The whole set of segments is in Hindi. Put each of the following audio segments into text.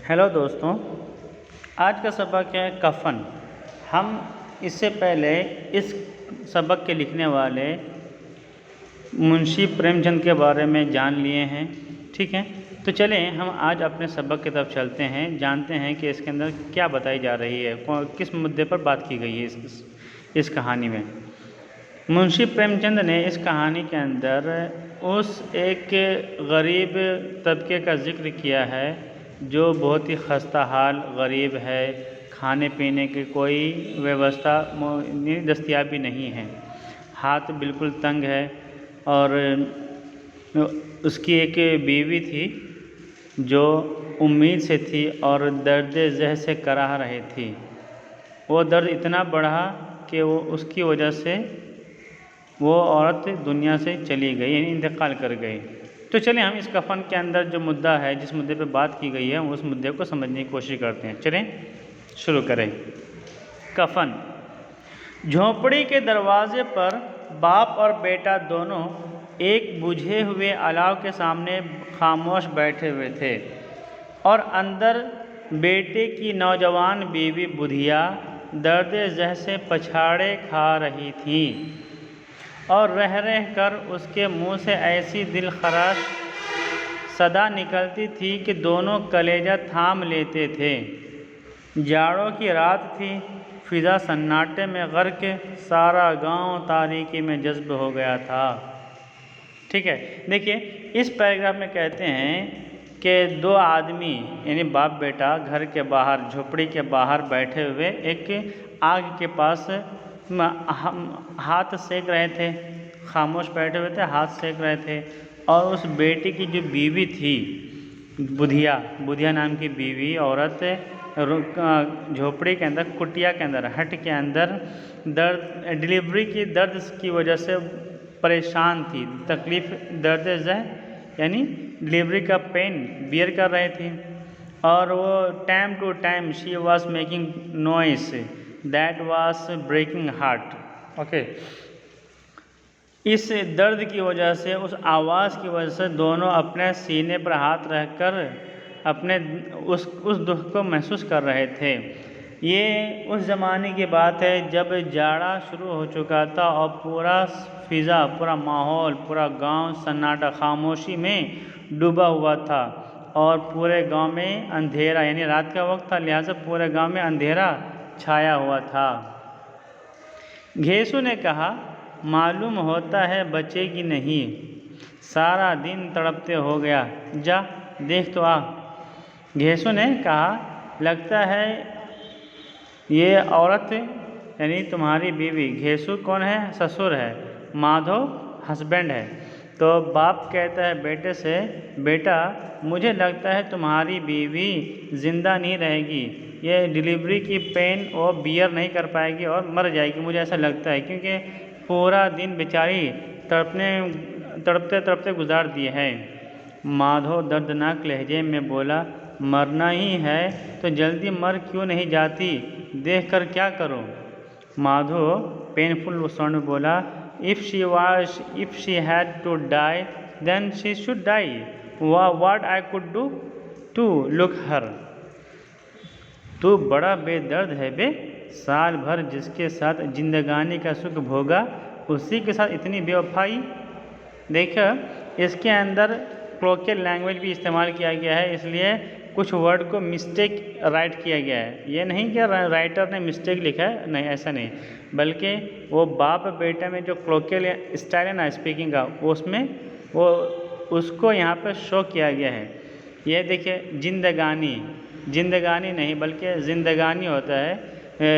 हेलो दोस्तों, आज का सबक है कफ़न। हम इससे पहले इस सबक के लिखने वाले मुंशी प्रेमचंद के बारे में जान लिए हैं। ठीक है, तो चलें हम आज अपने सबक की तरफ चलते हैं, जानते हैं कि इसके अंदर क्या बताई जा रही है, किस मुद्दे पर बात की गई है इस कहानी में। मुंशी प्रेमचंद ने इस कहानी के अंदर उस एक गरीब तबके का जिक्र किया है जो बहुत ही खस्ता हाल गरीब है, खाने पीने की कोई व्यवस्था दस्तयाबी नहीं है, हाथ बिल्कुल तंग है और उसकी एक बीवी थी जो उम्मीद से थी और दर्द ज़ह से कराह रही थी। वो दर्द इतना बढ़ा कि वो उसकी वजह से वो औरत दुनिया से चली गई, यानी इंतकाल कर गई। तो चलें हम इस कफ़न के अंदर जो मुद्दा है, जिस मुद्दे पे बात की गई है, उस मुद्दे को समझने की कोशिश करते हैं। चलें शुरू करें। कफ़न। झोंपड़ी के दरवाजे पर बाप और बेटा दोनों एक बुझे हुए अलाव के सामने खामोश बैठे हुए थे और अंदर बेटे की नौजवान बीवी बुधिया दर्द ज़ह से पछाड़े खा रही थी और रह कर उसके मुंह से ऐसी दिलखराश सदा निकलती थी कि दोनों कलेजा थाम लेते थे। जाड़ों की रात थी, फिजा सन्नाटे में गर्क, सारा गांव तारीकी में जज्ब हो गया था। ठीक है, देखिए इस पैराग्राफ में कहते हैं कि दो आदमी यानी बाप बेटा घर के बाहर, झोपड़ी के बाहर बैठे हुए एक आग के पास हाथ सेक रहे थे, खामोश बैठे हुए थे, हाथ सेक रहे थे। और उस बेटी की जो बीवी थी, बुधिया नाम की बीवी औरत झोपड़ी के अंदर, कुटिया के अंदर, हट के अंदर डिलीवरी की दर्द की वजह से परेशान थी, तकलीफ़, दर्द ज़ह यानी डिलीवरी का पेन बियर कर रही थी। और वो time to time she was making noise that was breaking heart. Okay, इस दर्द की वजह से, उस आवाज़ की वजह से दोनों अपने सीने पर हाथ रखकर अपने उस दुख को महसूस कर रहे थे। ये उस ज़माने की बात है जब जाड़ा शुरू हो चुका था और पूरा फिज़ा, पूरा माहौल, पूरा गांव सन्नाटा, खामोशी में डूबा हुआ था और पूरे गांव में अंधेरा, यानी रात का वक्त था, लिहाजा पूरे गांव में अंधेरा छाया हुआ था। घेसू ने कहा, मालूम होता है बचेगी नहीं, सारा दिन तड़पते हो गया, जा देख तो आ। घेसू ने कहा, लगता है ये औरत यानी तुम्हारी बीवी, घेसू कौन है? ससुर है, माधव हस्बैंड है। तो बाप कहता है बेटे से, बेटा मुझे लगता है तुम्हारी बीवी ज़िंदा नहीं रहेगी, ये डिलीवरी की पेन वो बियर नहीं कर पाएगी और मर जाएगी, मुझे ऐसा लगता है, क्योंकि पूरा दिन बेचारी तड़पते तड़पते गुजार दिए है। माधव दर्दनाक लहजे में बोला, मरना ही है तो जल्दी मर क्यों नहीं जाती, देख कर क्या करो। माधव पेनफुल स्वर में बोला, if she had to die then she should die, what I could do to look her. तू बड़ा बेदर्द है बे, साल भर जिसके साथ जिंदगानी का सुख भोगा उसी के साथ इतनी बेवफाई। देखो इसके अंदर क्लोकियल लैंग्वेज भी इस्तेमाल किया गया है, इसलिए कुछ वर्ड को मिस्टेक राइट किया गया है। ये नहीं कि राइटर ने मिस्टेक लिखा है, नहीं, ऐसा नहीं, बल्कि वो बाप बेटा में जो क्लोकियल स्टाइल है ना स्पीकिंग का, उसमें वो उसको यहाँ पर शो किया गया है। ये देखिए, जिंदगानी नहीं बल्कि जिंदगानी होता है,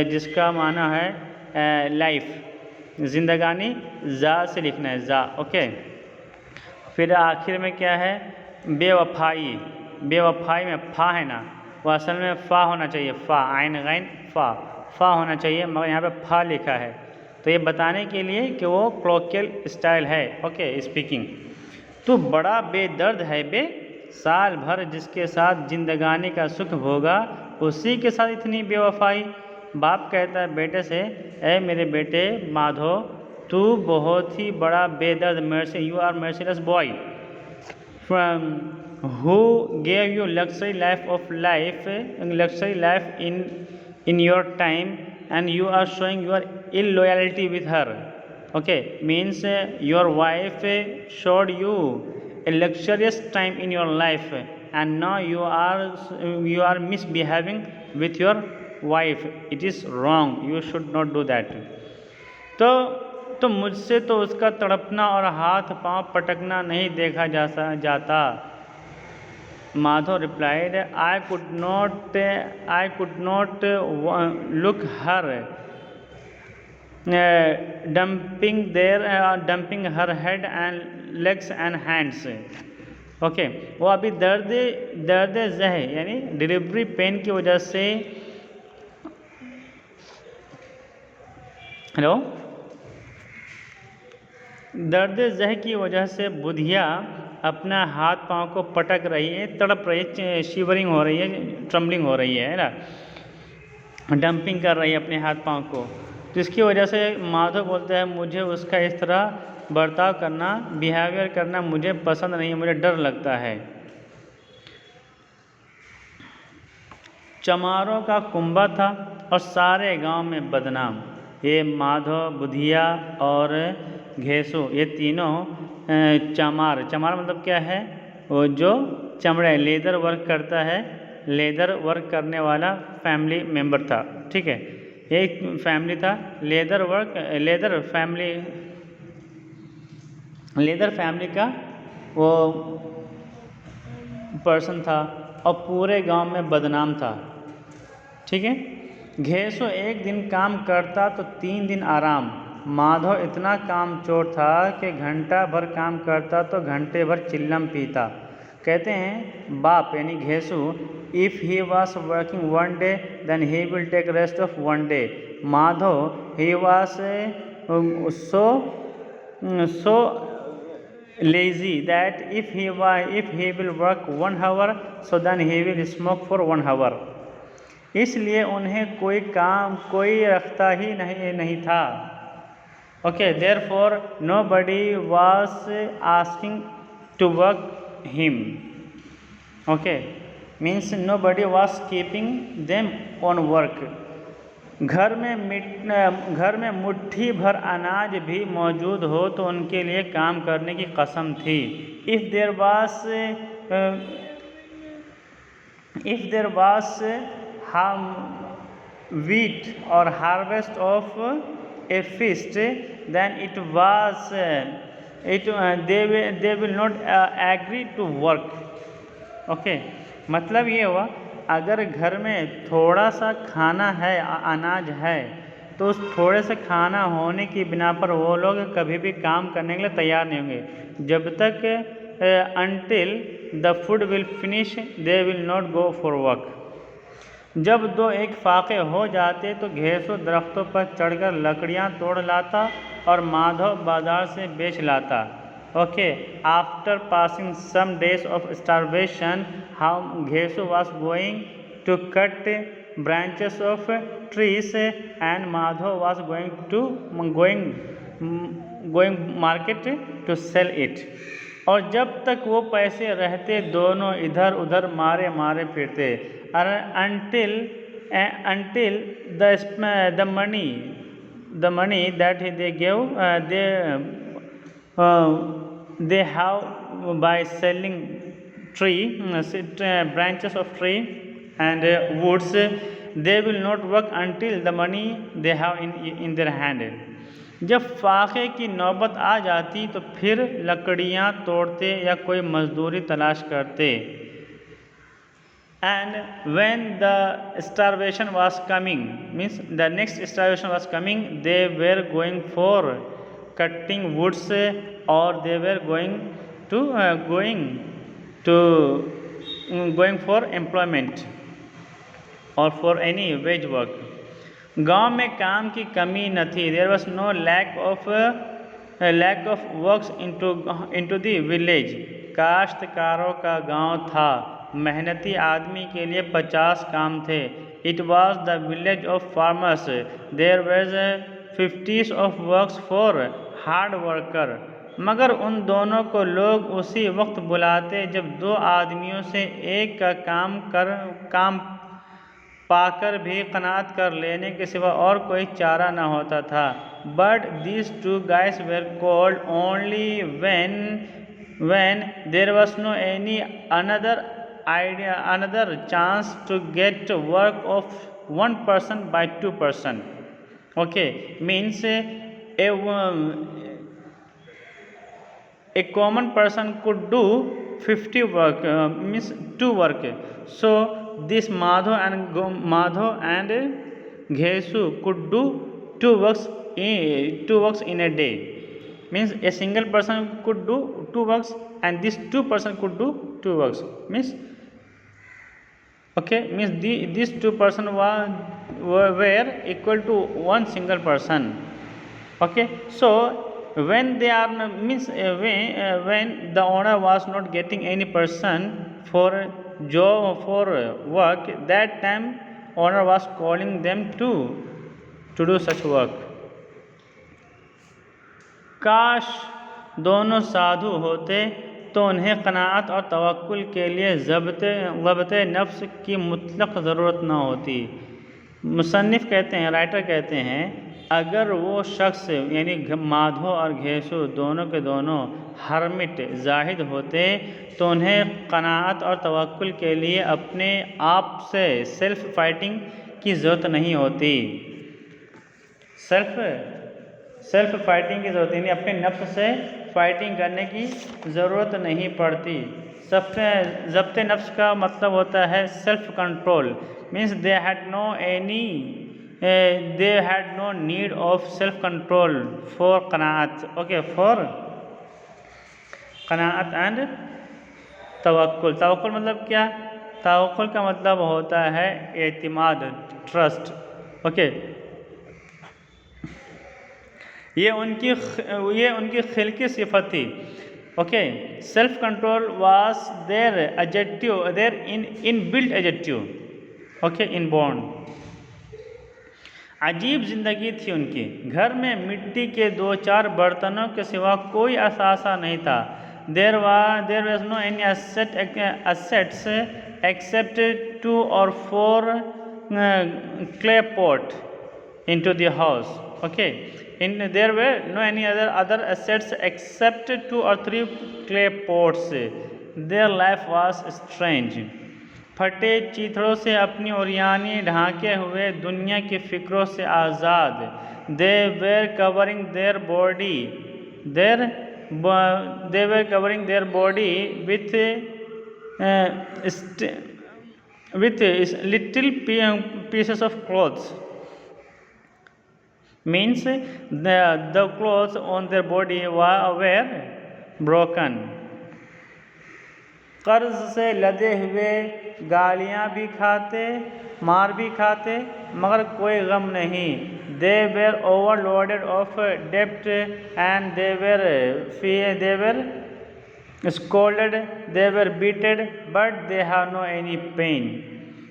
जिसका माना है लाइफ। जिंदगानी जा से लिखना है, जा। ओके, फिर आखिर में क्या है? बेवफाई। बेवफाई में फा है ना, वो असल में फ़ा होना चाहिए, फ़ा, आइन गैन फ़ा होना चाहिए, मगर यहाँ पे फा लिखा है, तो ये बताने के लिए कि वो क्लोकियल स्टाइल है। Okay, speaking. तू बड़ा बेदर्द है बे, साल भर जिसके साथ जिंदगानी का सुख भोगा उसी के साथ इतनी बेवफाई। बाप कहता है बेटे से, ऐ मेरे बेटे माधव, तू बहुत ही बड़ा बेदर्द, you are merciless boy, who gave you luxury life in your time, and you are showing your illoyalty with her. Okay, means your wife showed you a luxurious time in your life, and now you are misbehaving with your wife. It is wrong, you should not do that. तो मुझसे तो उसका तड़पना और हाथ पांव पटकना नहीं देखा जाता। Madhav replied, I could not look her dumping her head and legs and hands. Okay, वो अभी दर्द जह यानी डिलीवरी पेन की वजह से, हेलो, दर्द जह की वजह से बुधिया अपना हाथ पांव को पटक रही है, तड़प रही है, शिवरिंग हो रही है, ट्रम्बलिंग हो रही है ना, डंपिंग कर रही है अपने हाथ पांव को। तो इसकी वजह से माधव बोलता है मुझे उसका इस तरह बर्ताव करना, बिहेवियर करना मुझे पसंद नहीं है, मुझे डर लगता है। चमारों का कुंभा था और सारे गांव में बदनाम। ये माधव, बुधिया और घेसो, ये तीनों चमार मतलब क्या है, वो जो चमड़े लेदर वर्क करता है, लेदर वर्क करने वाला फैमिली मेंबर था। ठीक है, एक फैमिली था, लेदर फैमिली का वो पर्सन था और पूरे गांव में बदनाम था। ठीक है, घेसो एक दिन काम करता तो 3 दिन आराम। माधव इतना कामचोर था कि घंटा भर काम करता तो घंटे भर चिल्लम पीता। कहते हैं बाप यानी Ghisu, if he was working 1 day then he will take rest of 1 day। Madhav he was so lazy that if he will work 1 hour so then he will smoke for 1 hour। इसलिए उन्हें कोई रखता ही नहीं था। Okay, therefore nobody was asking to work him। Okay, means nobody was keeping them on work। घर में मुट्ठी भर अनाज भी मौजूद हो तो उनके लिए काम करने की कसम थी। If there was wheat or harvest of a feast, then they will not agree to work। Okay, मतलब ये हुआ अगर घर में थोड़ा सा खाना है, अनाज है, तो उस थोड़े से खाना होने की बिना पर वो लोग कभी भी काम करने के लिए तैयार नहीं होंगे। जब तक until the food will finish they will not go for work। जब 2 एक फाके हो जाते तो घेसो दरख्तों पर चढ़कर लकड़ियां तोड़ लाता और माधव बाजार से बेच लाता। Okay, after passing some days of starvation how Ghisu was going to cut branches of trees and Madhav was going market to sell it. और जब तक वो पैसे रहते दोनों इधर उधर मारे फिरते। until the money that they gave they have by selling branches of tree and woods, they will not work until the money they have in their hand। जब फाके की नौबत आ जाती तो फिर लकड़ियां तोड़ते या कोई मजदूरी तलाश करते। And when the starvation was coming, means the next starvation was coming, they were going for cutting woods or they were going for employment or for any wage work। गांव में काम की कमी न थी। There was no lack of works into the village। काश्तकारों का गांव था, मेहनती आदमी के लिए 50 काम थे। It was the village of farmers। There was 50 of works for hard worker। मगर उन दोनों को लोग उसी वक्त बुलाते जब दो आदमियों से एक का काम पाकर भी कनात कर लेने के सिवा और कोई चारा न होता था। But these two guys were called only when there was no any another chance to get work of one person by two person. Okay, means a common person could do 50 work, means 2 work. So this Madho and Ghesu could do 2 works in a day. Means a single person could do 2 works and this 2 person could do 2 works. Means these 2 person were equal to one single person. Okay, so when they are when the owner was not getting any person for job for work, that time owner was calling them to do such work. काश दोनों साधु होते तो उन्हें क़नाअत और तवक्कुल के लिए ज़ब्त नफ्स की मुतलक ज़रूरत न होती। मुसन्निफ़ कहते हैं, राइटर कहते हैं, अगर वो शख्स यानी माधो और घेसु दोनों के दोनों हरमिट जाहिद होते तो उन्हें क़नाअत और तवक्कुल के लिए अपने आप से सेल्फ फाइटिंग की ज़रूरत नहीं होती। सेल्फ फाइटिंग की ज़रूरत, यानी अपने नफ्स से फाइटिंग करने की ज़रूरत नहीं पड़ती। ज़ब्त नफ्स का मतलब होता है self control. Means they had no need of self control for qanaat. Okay, for qanaat and तवक्कुल। तवक्कुल मतलब क्या? तवक्कुल का मतलब होता है एतिमाद, ट्रस्ट। ओके, ये उनकी खिलकी सिफत थी। Okay, self control was there adjective, there inbuilt adjective. Okay, inborn. अजीब ज़िंदगी थी उनकी। घर में मिट्टी के 2-4 बर्तनों के सिवा कोई असासा नहीं था। There was no any assets except 2 or 4 clay pot into the house. Okay, there were no any other assets except 2 or 3 clay pots. Their life was strange. फटे चीथड़ों से अपनी ओरियानी ढांके हुए दुनिया की फ़िक्रों से आज़ाद। They were covering their body with little pieces of clothes. Means the clothes on their body were broken. कर्ज से लदे हुए गालियाँ भी खाते, मार भी खाते, मगर कोई गम नहीं। दे वेर ओवरलोडेड ऑफ डेप्ट and they were scolded, they were beated, but they have no any pain.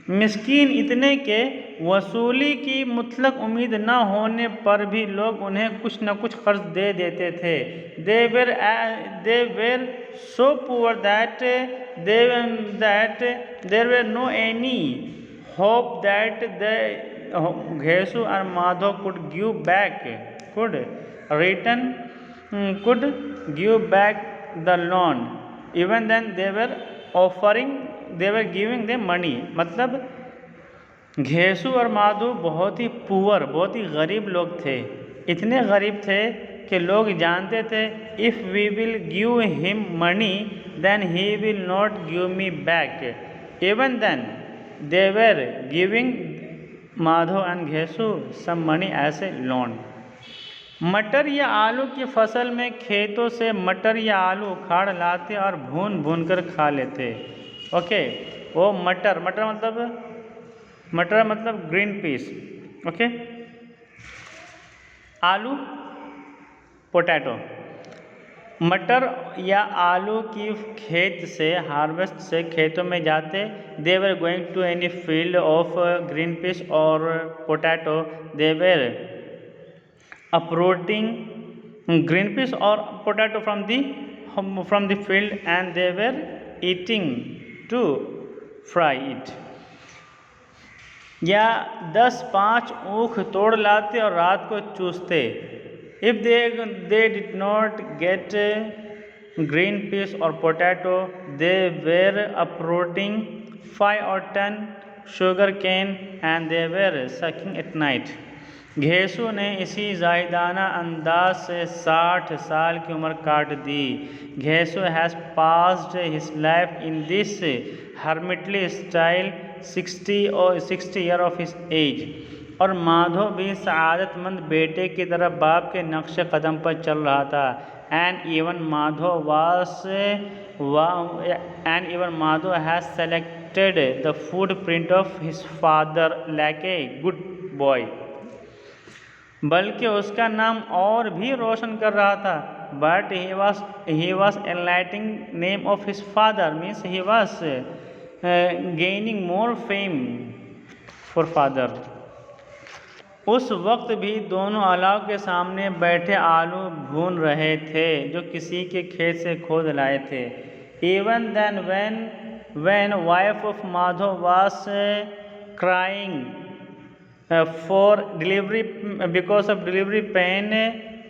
मिस्कीन इतने के वसूली की मुतलक उम्मीद न होने पर भी लोग उन्हें कुछ न कुछ कर्ज दे देते थे। They were so poor that there were no any hope that the Ghesu and Madho could give back the loan. Even then they were giving them money. मतलब घेसु और माधो बहुत ही पुअर, बहुत ही गरीब लोग थे। इतने गरीब थे कि लोग जानते थे if we will give him money then he will not give me back. Even then they were giving Madho and Ghisu some money as a loan. मटर या आलू की फसल में खेतों से मटर या आलू उखाड़ लाते और भून कर खा लेते। ओके, वो मटर मतलब ग्रीन पीस। ओके, आलू पोटैटो। मटर या आलू की खेत से हार्वेस्ट से खेतों में जाते। They were going to any field of green peas और पोटैटो। दे वर uprooting green peas or potato from the field, and they were eating to fry it. या 10-5 ऊख तोड़ लाते और रात को चूसते. If they did not get green peas or potato, they were uprooting 5 or 10 sugar cane and they were sucking at night. घेसू ने इसी जायदाना अंदाज से 60 साल की उम्र काट दी. Ghisu has passed his life in this hermitly style 60 year of his age. और माधो भी सआदतमंद बेटे की तरह बाप के नक्शे कदम पर चल रहा था. And even Madho has selected the footprint of his father like a good boy. बल्कि उसका नाम और भी रोशन कर रहा था. But he was enlightening name of his father, means he was gaining more fame for father. उस वक्त भी दोनों अलाव के सामने बैठे आलू भून रहे थे जो किसी के खेत से खोद लाए थे. Even then when wife of Madho was crying for delivery because of delivery pain,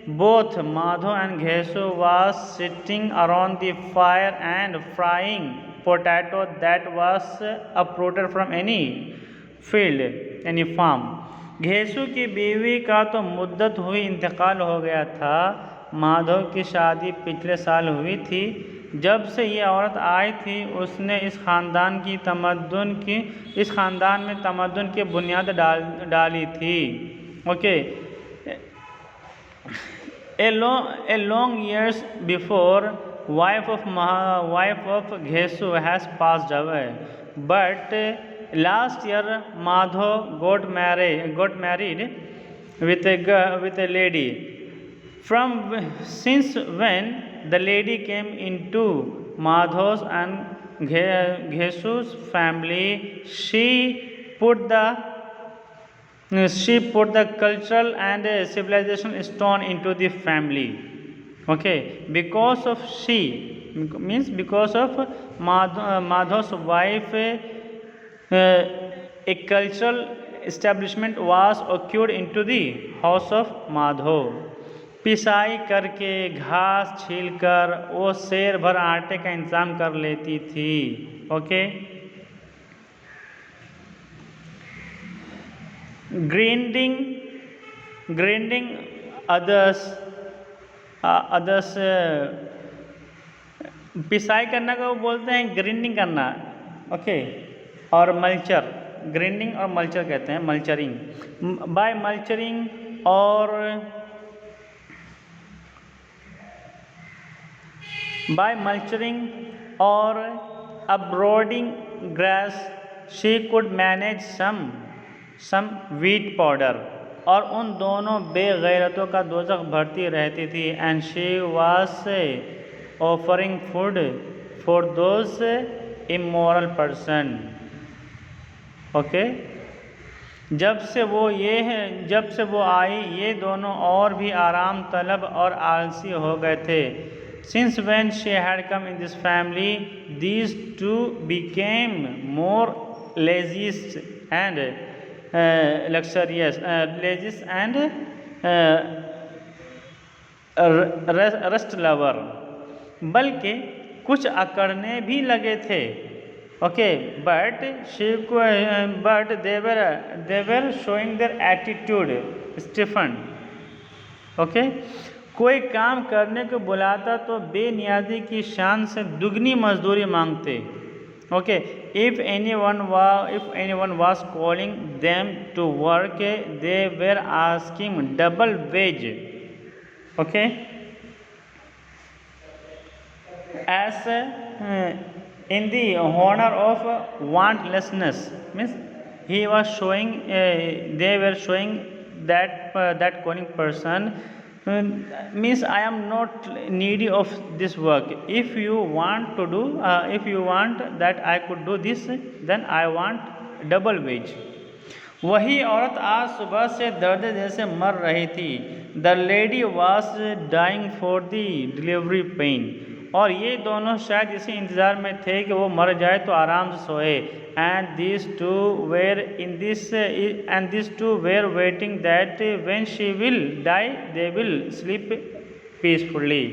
both Madho and Ghesu was sitting around the fire and frying potato that was uprooted from any field, any farm. घेसू की बीवी का तो मुद्दत हुई इंतकाल हो गया था. माधव की शादी पिछले साल हुई थी. जब से ये औरत आई थी उसने इस ख़ानदान में तमद्दुन की बुनियाद डाली थी. Okay. A long years before, wife of Ghesu has passed away, but last year Madho got married with a lady. Since when the lady came into Madho's and Ghesu's family, she put the cultural and civilization stone into the family. Okay, because of Madho's wife, a cultural establishment was occurred into the house of Madho. पिसाई करके घास छीलकर वो शेर भर आटे का इंतजाम कर लेती थी. ओके. ग्राइंडिंग अदर्स पिसाई करना को बोलते हैं ग्राइंडिंग करना. ओके. और मल्चर, ग्राइंडिंग और मल्चर कहते हैं mulching. By mulching or uprooting grass, she could manage some wheat powder. और उन दोनों बेगैरतों का दोज़ख भरती रहती थी. And she was offering food for those immoral person. Okay. जब से वो आई ये दोनों और भी आराम तलब और आलसी हो गए थे. Since when she had come in this family, these two became more lazy and luxurious, rest lover. बल्कि कुछ अकड़ने भी लगे थे. Okay, but they were showing their attitude stiffened. Okay. कोई काम करने को बुलाता तो बेनियाजी की शान से दुगनी मजदूरी मांगते. Okay. If anyone was calling them to work, they were asking double wage. Okay. As in the honor of wantlessness, means they were showing that calling person, means I am not needy of this work. If you want that I could do this, then I want double wage. वही औरत आज सुबह से दर्द जैसे मर रही थी। The lady was dying for the delivery pain. और ये दोनों शायद इसी इंतज़ार में थे कि वो मर जाए तो आराम से सोए। And this two were waiting that when she will die they will sleep peacefully.